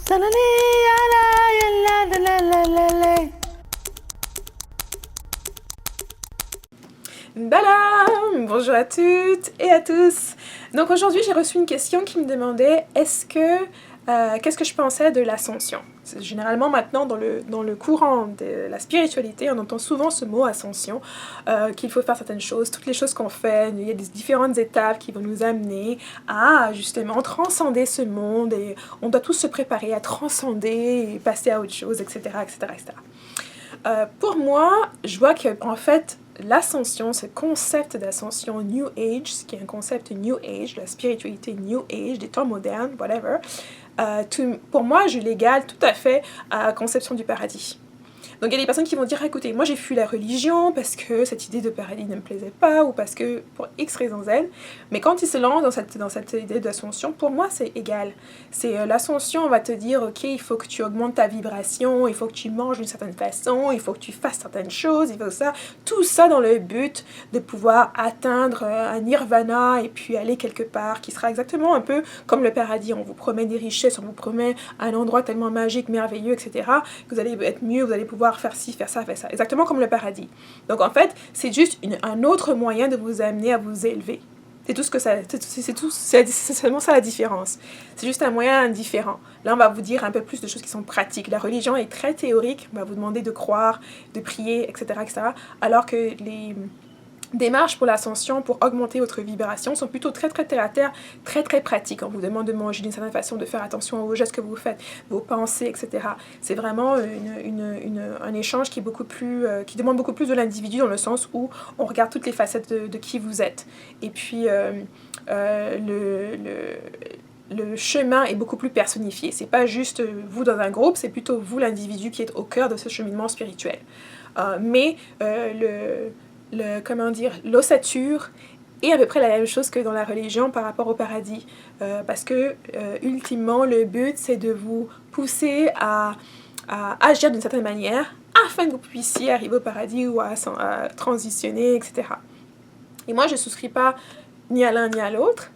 Balam! Bonjour à toutes et à tous. Donc aujourd'hui j'ai reçu une question qui me demandait qu'est-ce que je pensais de l'ascension. Généralement maintenant dans le courant de la spiritualité on entend souvent ce mot ascension, qu'il faut faire certaines choses, toutes les choses qu'on fait, il y a des différentes étapes qui vont nous amener à justement transcender ce monde et on doit tous se préparer à transcender et passer à autre chose, etc. etc., etc. Pour moi, je vois que en fait l'ascension, ce concept d'ascension New Age, ce qui est un concept New Age, la spiritualité New Age, des temps modernes, whatever, pour moi, je l'égale tout à fait à la conception du paradis. Donc il y a des personnes qui vont dire, écoutez, moi j'ai fui la religion parce que cette idée de paradis ne me plaisait pas ou parce que pour X raisons Z, mais quand ils se lancent dans cette idée d'ascension, pour moi c'est égal. C'est l'ascension, on va te dire, ok, il faut que tu augmentes ta vibration, il faut que tu manges d'une certaine façon, il faut que tu fasses certaines choses, il faut ça, tout ça dans le but de pouvoir atteindre un nirvana et puis aller quelque part qui sera exactement un peu comme le paradis. On vous promet des richesses, on vous promet un endroit tellement magique, merveilleux, etc. Que vous allez être mieux, vous allez pouvoir faire ci, faire ça, exactement comme le paradis. Donc en fait, c'est juste un autre moyen de vous amener à vous élever. C'est tout ce que ça, c'est seulement ça la différence. C'est juste un moyen différent. Là, on va vous dire un peu plus de choses qui sont pratiques. La religion est très théorique, on va vous demander de croire, de prier, etc., etc. Alors que les démarches pour l'ascension, pour augmenter votre vibration, sont plutôt très très terre à terre, très très pratiques. On vous demande de manger d'une certaine façon, de faire attention aux gestes que vous faites, vos pensées, etc. C'est vraiment un échange qui est beaucoup plus, qui demande beaucoup plus de l'individu dans le sens où on regarde toutes les facettes de qui vous êtes. Et puis le chemin est beaucoup plus personnifié. C'est pas juste vous dans un groupe, c'est plutôt vous l'individu qui est au cœur de ce cheminement spirituel. L'ossature est à peu près la même chose que dans la religion par rapport au paradis. Parce que, ultimement, le but, c'est de vous pousser à agir d'une certaine manière afin que vous puissiez arriver au paradis ou à transitionner, etc. Et moi, je ne souscris pas ni à l'un ni à l'autre.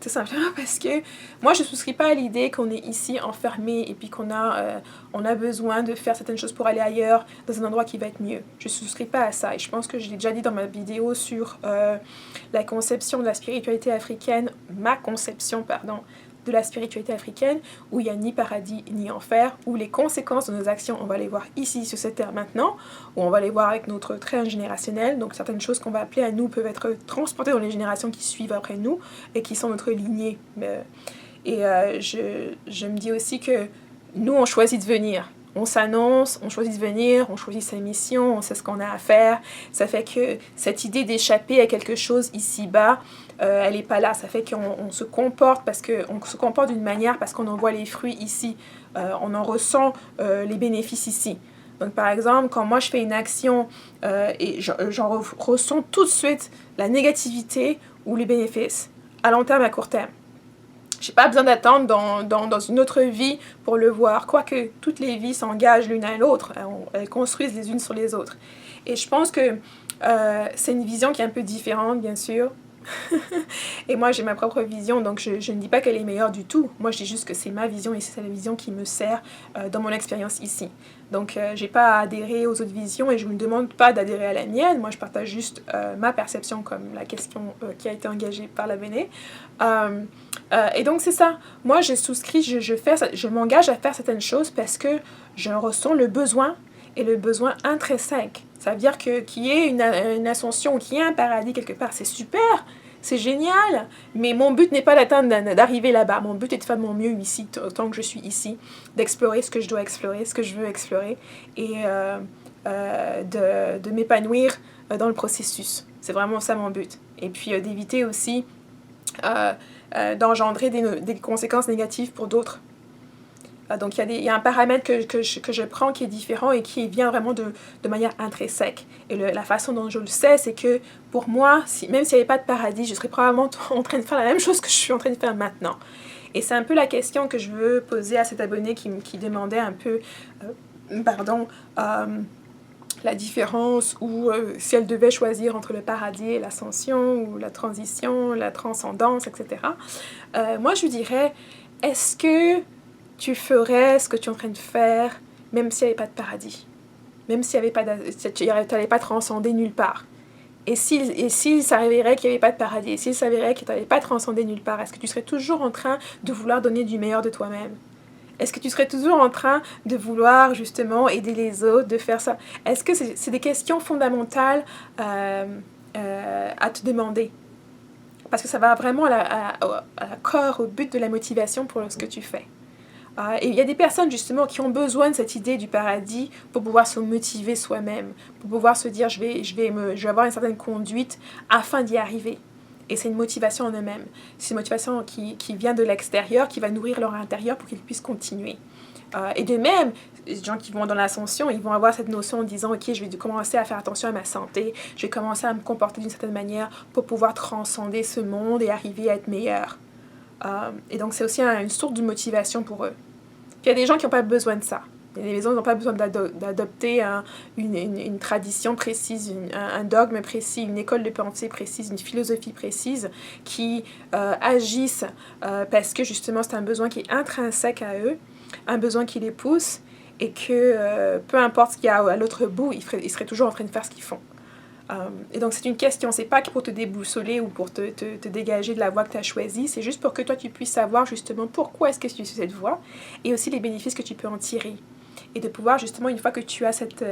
Tout simplement parce que moi je ne souscris pas à l'idée qu'on est ici enfermé et puis qu'on a besoin de faire certaines choses pour aller ailleurs dans un endroit qui va être mieux. Je ne souscris pas à ça et je pense que je l'ai déjà dit dans ma vidéo sur la conception de la spiritualité africaine, ma conception, pardon, de la spiritualité africaine, où il n'y a ni paradis ni enfer, où les conséquences de nos actions, on va les voir ici sur cette terre maintenant, où on va les voir avec notre train générationnel, donc certaines choses qu'on va appeler à nous peuvent être transportées dans les générations qui suivent après nous, et qui sont notre lignée. Je me dis aussi que nous, on choisit de venir. On s'annonce, on choisit de venir, on choisit sa mission, on sait ce qu'on a à faire. Ça fait que cette idée d'échapper à quelque chose ici-bas, elle n'est pas là. Ça fait qu'on se comporte d'une manière parce qu'on en voit les fruits ici. On en ressent les bénéfices ici. Donc par exemple, quand moi je fais une action et j'en ressens tout de suite la négativité ou les bénéfices, à long terme, à court terme. J'ai pas besoin d'attendre dans une autre vie pour le voir. Quoique toutes les vies s'engagent l'une à l'autre, elles construisent les unes sur les autres. Et je pense que c'est une vision qui est un peu différente, bien sûr. Et moi, j'ai ma propre vision, donc je ne dis pas qu'elle est meilleure du tout. Moi, je dis juste que c'est ma vision et c'est la vision qui me sert dans mon expérience ici. Donc, j'ai pas à adhérer aux autres visions et je ne me demande pas d'adhérer à la mienne. Moi, je partage juste ma perception comme la question qui a été engagée par la Béné. Et donc, c'est ça. Moi, je souscris, je m'engage à faire certaines choses parce que je ressens le besoin et le besoin intrinsèque. Ça veut dire qu'il y ait une ascension, qu'il y ait un paradis quelque part. C'est super, c'est génial, mais mon but n'est pas d'arriver là-bas. Mon but est de faire de mon mieux ici, tant que je suis ici, d'explorer ce que je dois explorer, ce que je veux explorer, et de m'épanouir dans le processus. C'est vraiment ça mon but. Et puis d'éviter aussi d'engendrer des conséquences négatives pour d'autres. Donc il y a un paramètre que je prends qui est différent et qui vient vraiment de manière intrinsèque. Et la façon dont je le sais, c'est que pour moi, même s'il n'y avait pas de paradis, je serais probablement en train de faire la même chose que je suis en train de faire maintenant. Et c'est un peu la question que je veux poser à cet abonné qui demandait un peu, la différence ou si elle devait choisir entre le paradis et l'ascension ou la transition, la transcendance, etc. Moi, je dirais, est-ce que tu ferais ce que tu es en train de faire, même s'il n'y avait pas de paradis. Même s'il n'y avait pas tu n'allais pas transcender nulle part. Et s'il s'avérait qu'il n'y avait pas de paradis, et s'il s'avérait que tu n'allais pas transcender nulle part, est-ce que tu serais toujours en train de vouloir donner du meilleur de toi-même? Est-ce que tu serais toujours en train de vouloir justement aider les autres, de faire ça? Est-ce que c'est des questions fondamentales à te demander? Parce que ça va vraiment à la corps, au but de la motivation pour ce que tu fais. Et il y a des personnes justement qui ont besoin de cette idée du paradis pour pouvoir se motiver soi-même, pour pouvoir se dire je vais avoir une certaine conduite afin d'y arriver. Et c'est une motivation en eux-mêmes. C'est une motivation qui vient de l'extérieur, qui va nourrir leur intérieur pour qu'ils puissent continuer. Et de même, les gens qui vont dans l'ascension, ils vont avoir cette notion en disant « Ok, je vais commencer à faire attention à ma santé, je vais commencer à me comporter d'une certaine manière pour pouvoir transcender ce monde et arriver à être meilleur. » Et donc, c'est aussi une source de motivation pour eux. Puis, il y a des gens qui n'ont pas besoin de ça. Il y a des gens qui n'ont pas besoin d'adopter une tradition précise, un dogme précis, une école de pensée précise, une philosophie précise qui agissent parce que justement c'est un besoin qui est intrinsèque à eux, un besoin qui les pousse et que peu importe ce qu'il y a à l'autre bout, ils seraient toujours en train de faire ce qu'ils font. Et donc c'est une question, c'est pas pour te déboussoler ou pour te dégager de la voie que tu as choisie, c'est juste pour que toi tu puisses savoir justement pourquoi est-ce que tu suis cette voie et aussi les bénéfices que tu peux en tirer. Et de pouvoir justement, une fois que tu as cette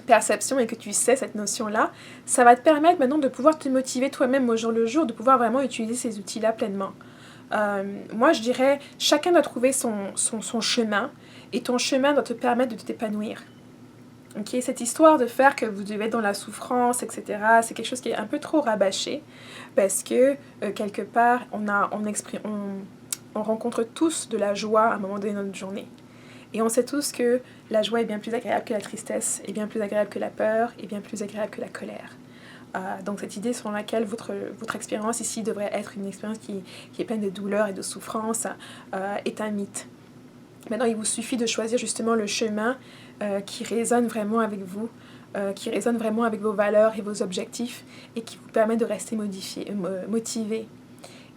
perception et que tu sais cette notion-là, ça va te permettre maintenant de pouvoir te motiver toi-même au jour le jour, de pouvoir vraiment utiliser ces outils-là pleinement. Moi je dirais, chacun doit trouver son chemin et ton chemin doit te permettre de t'épanouir. Okay, cette histoire de faire que vous devez être dans la souffrance, etc., c'est quelque chose qui est un peu trop rabâché parce que quelque part, on rencontre tous de la joie à un moment donné de notre journée. Et on sait tous que la joie est bien plus agréable que la tristesse, est bien plus agréable que la peur, est bien plus agréable que la colère. Donc cette idée selon laquelle votre expérience ici devrait être une expérience qui est pleine de douleur et de souffrance est un mythe. Maintenant, il vous suffit de choisir justement le chemin qui résonne vraiment avec vous, qui résonne vraiment avec vos valeurs et vos objectifs et qui vous permet de rester motivé.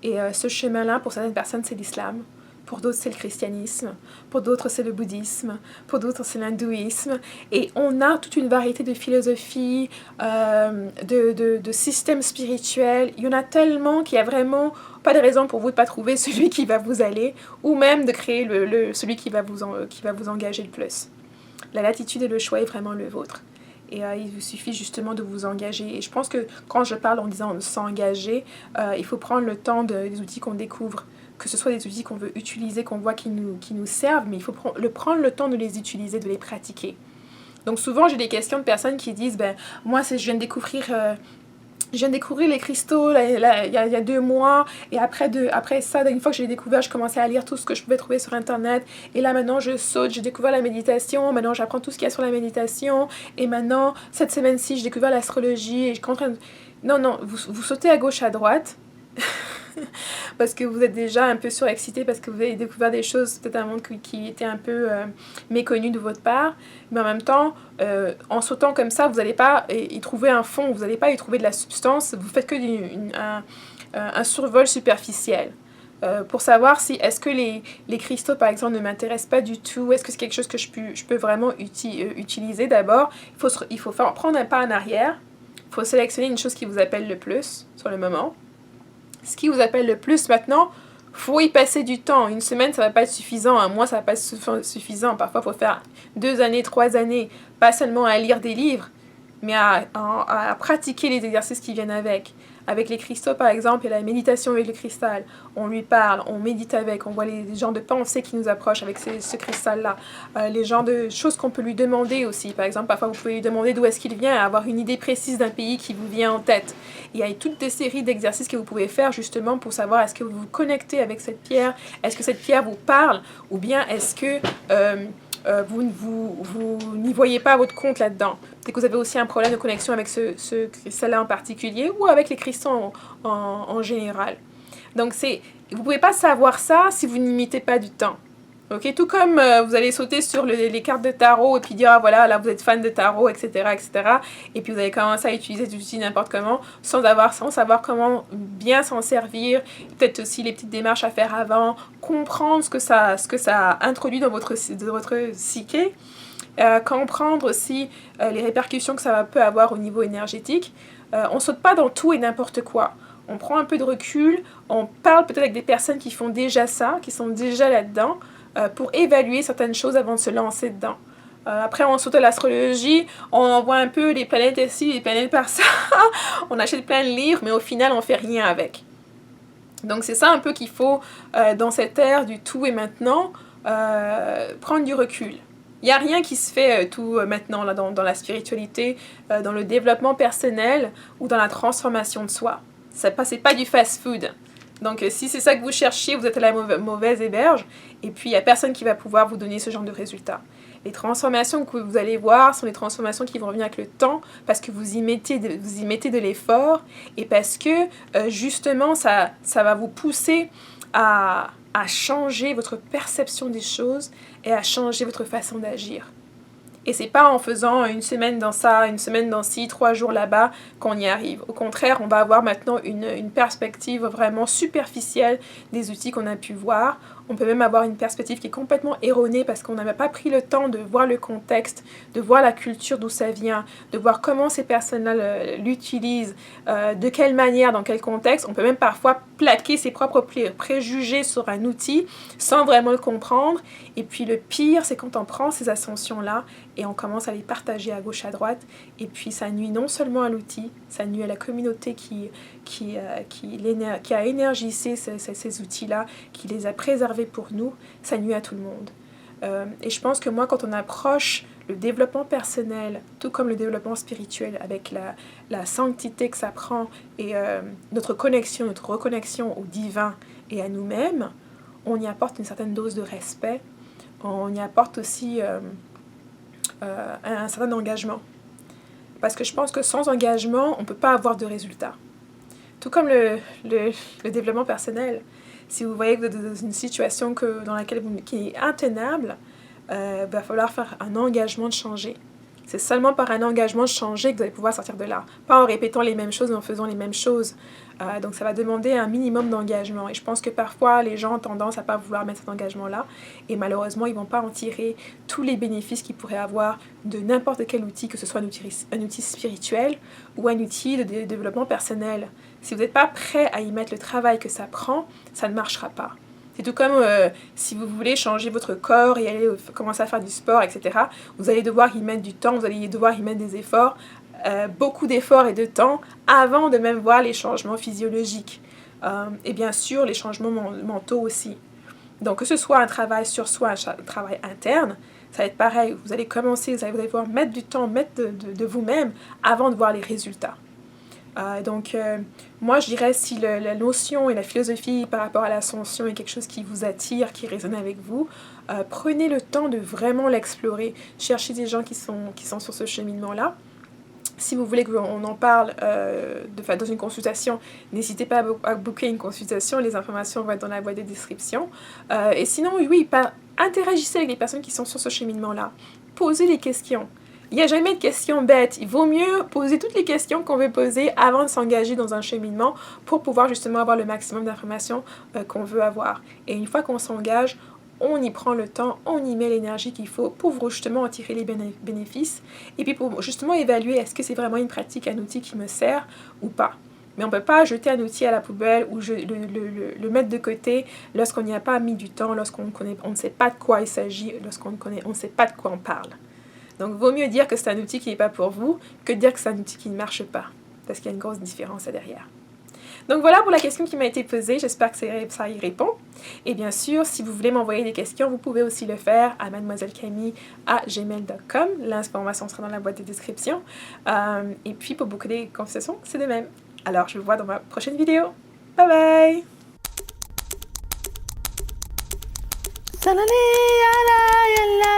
Et ce chemin-là, pour certaines personnes, c'est l'islam. Pour d'autres, c'est le christianisme. Pour d'autres, c'est le bouddhisme. Pour d'autres, c'est l'hindouisme. Et on a toute une variété de philosophies, de systèmes spirituels. Il y en a tellement qu'il y a vraiment pas de raison pour vous de ne pas trouver celui qui va vous aller ou même de créer celui qui va vous engager le plus. La latitude et le choix est vraiment le vôtre. Et il vous suffit justement de vous engager. Et je pense que quand je parle en disant s'engager, il faut prendre le temps des outils qu'on découvre. Que ce soit des outils qu'on veut utiliser, qu'on voit qui nous servent, mais il faut prendre le temps de les utiliser, de les pratiquer. Donc souvent, j'ai des questions de personnes qui disent « Moi, je viens de découvrir les cristaux il y a 2 mois, et après ça, une fois que je l'ai découvert, je commençais à lire tout ce que je pouvais trouver sur Internet, et là maintenant je saute, j'ai découvert la méditation, maintenant j'apprends tout ce qu'il y a sur la méditation, et maintenant, cette semaine-ci, j'ai découvert l'astrologie, et je suis en train de... » Non, vous sautez à gauche, à droite, parce que vous êtes déjà un peu surexcité, parce que vous avez découvert des choses, peut-être un monde qui était un peu méconnu de votre part, mais en même temps, en sautant comme ça, vous n'allez pas y trouver un fond, vous n'allez pas y trouver de la substance, vous faites que un survol superficiel. Pour savoir si est-ce que les cristaux par exemple ne m'intéressent pas du tout, est-ce que c'est quelque chose que je peux vraiment utiliser. D'abord, il faut prendre un pas en arrière, il faut sélectionner une chose qui vous appelle le plus sur le moment. Ce qui vous appelle le plus maintenant, faut y passer du temps. 1 semaine, ça va pas être suffisant. 1 mois, ça va pas être suffisant. Parfois, il faut faire 2 années, 3 années. Pas seulement à lire des livres, mais à pratiquer les exercices qui viennent avec. Avec les cristaux, par exemple, il y a la méditation avec le cristal. On lui parle, on médite avec, on voit les genres de pensées qui nous approchent avec ce cristal-là. Les genres de choses qu'on peut lui demander aussi. Par exemple, parfois, vous pouvez lui demander d'où est-ce qu'il vient, avoir une idée précise d'un pays qui vous vient en tête. Il y a toutes des séries d'exercices que vous pouvez faire justement pour savoir est-ce que vous vous connectez avec cette pierre, est-ce que cette pierre vous parle, ou bien est-ce que... vous n'y voyez pas votre compte là-dedans. Peut-être que vous avez aussi un problème de connexion avec ce cristal-là en particulier ou avec les cristaux en général. Donc, vous ne pouvez pas savoir ça si vous n'y mettez pas du temps. Ok, tout comme vous allez sauter sur les cartes de tarot et puis dire, ah voilà, là vous êtes fan de tarot, etc., etc. Et puis vous allez commencer à utiliser cet outil n'importe comment, sans savoir comment bien s'en servir, peut-être aussi les petites démarches à faire avant, comprendre ce que ça introduit dans votre psyché, comprendre aussi les répercussions que ça peut avoir au niveau énergétique. On saute pas dans tout et n'importe quoi. On prend un peu de recul, on parle peut-être avec des personnes qui font déjà ça, qui sont déjà là-dedans, pour évaluer certaines choses avant de se lancer dedans. Après, on saute à l'astrologie, on voit un peu les planètes ici, les planètes par ça, on achète plein de livres, mais au final, on fait rien avec. Donc c'est ça un peu qu'il faut, dans cette ère du tout et maintenant, prendre du recul. Il n'y a rien qui se fait tout maintenant là, dans la spiritualité, dans le développement personnel ou dans la transformation de soi. C'est pas du fast-food. Donc si c'est ça que vous cherchez, vous êtes à la mauvaise héberge, et puis il n'y a personne qui va pouvoir vous donner ce genre de résultats. Les transformations que vous allez voir sont les transformations qui vont revenir avec le temps, parce que vous y mettez de l'effort, et parce que justement ça va vous pousser à changer votre perception des choses et à changer votre façon d'agir. Et c'est pas en faisant une semaine dans ça, une semaine dans ci, 3 jours là-bas qu'on y arrive. Au contraire, on va avoir maintenant une perspective vraiment superficielle des outils qu'on a pu voir. On peut même avoir une perspective qui est complètement erronée parce qu'on n'avait pas pris le temps de voir le contexte, de voir la culture d'où ça vient, de voir comment ces personnes-là l'utilisent, de quelle manière, dans quel contexte. On peut même parfois plaquer ses propres préjugés sur un outil sans vraiment le comprendre. Et puis le pire, c'est quand on prend ces ascensions-là et on commence à les partager à gauche, à droite. Et puis ça nuit non seulement à l'outil, ça nuit à la communauté qui a énergisé ces outils-là, qui les a préservés pour nous, ça nuit à tout le monde. Et je pense que moi, quand on approche le développement personnel, tout comme le développement spirituel, avec la sanctité que ça prend et notre reconnexion au divin et à nous-mêmes, on y apporte une certaine dose de respect, on y apporte aussi un certain engagement. Parce que je pense que sans engagement, on ne peut pas avoir de résultats. Tout comme le développement personnel. Si vous voyez que vous êtes dans une situation qui est intenable, va falloir faire un engagement de changer. C'est seulement par un engagement de changer que vous allez pouvoir sortir de là. Pas en répétant les mêmes choses, en faisant les mêmes choses. Donc ça va demander un minimum d'engagement. Et je pense que parfois, les gens ont tendance à ne pas vouloir mettre cet engagement-là. Et malheureusement, ils ne vont pas en tirer tous les bénéfices qu'ils pourraient avoir de n'importe quel outil, que ce soit un outil spirituel ou un outil de développement personnel. Si vous n'êtes pas prêt à y mettre le travail que ça prend, ça ne marchera pas. C'est tout comme si vous voulez changer votre corps et aller commencer à faire du sport, etc. Vous allez devoir y mettre du temps, vous allez devoir y mettre des efforts, beaucoup d'efforts et de temps, avant de même voir les changements physiologiques. Et bien sûr, les changements mentaux aussi. Donc que ce soit un travail sur soi, un travail interne, ça va être pareil. Vous allez commencer, vous allez devoir mettre du temps, mettre de vous-même avant de voir les résultats. Donc, moi, je dirais, si la notion et la philosophie par rapport à l'ascension est quelque chose qui vous attire, qui résonne avec vous, prenez le temps de vraiment l'explorer. Cherchez des gens qui sont sur ce cheminement-là. Si vous voulez qu'on en parle dans une consultation, n'hésitez pas à booker une consultation. Les informations vont être dans la boîte de description. Et sinon, oui, interagissez avec les personnes qui sont sur ce cheminement-là. Posez des questions. Il n'y a jamais de questions bêtes. Il vaut mieux poser toutes les questions qu'on veut poser avant de s'engager dans un cheminement pour pouvoir justement avoir le maximum d'informations qu'on veut avoir. Et une fois qu'on s'engage, on y prend le temps, on y met l'énergie qu'il faut pour justement en tirer les bénéfices et puis pour justement évaluer est-ce que c'est vraiment une pratique, un outil qui me sert ou pas. Mais on ne peut pas jeter un outil à la poubelle ou le mettre de côté lorsqu'on n'y a pas mis du temps, lorsqu'on ne sait pas de quoi il s'agit, lorsqu'on ne sait pas de quoi on parle. Donc, vaut mieux dire que c'est un outil qui n'est pas pour vous que de dire que c'est un outil qui ne marche pas. Parce qu'il y a une grosse différence là derrière. Donc, voilà pour la question qui m'a été posée. J'espère que ça y répond. Et bien sûr, si vous voulez m'envoyer des questions, vous pouvez aussi le faire à mademoisellecamille@gmail.com. L'information sera dans la boîte de description. Et puis, pour beaucoup des conversations, c'est de même. Alors, je vous vois dans ma prochaine vidéo. Bye bye! La la la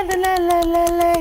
la la la la la.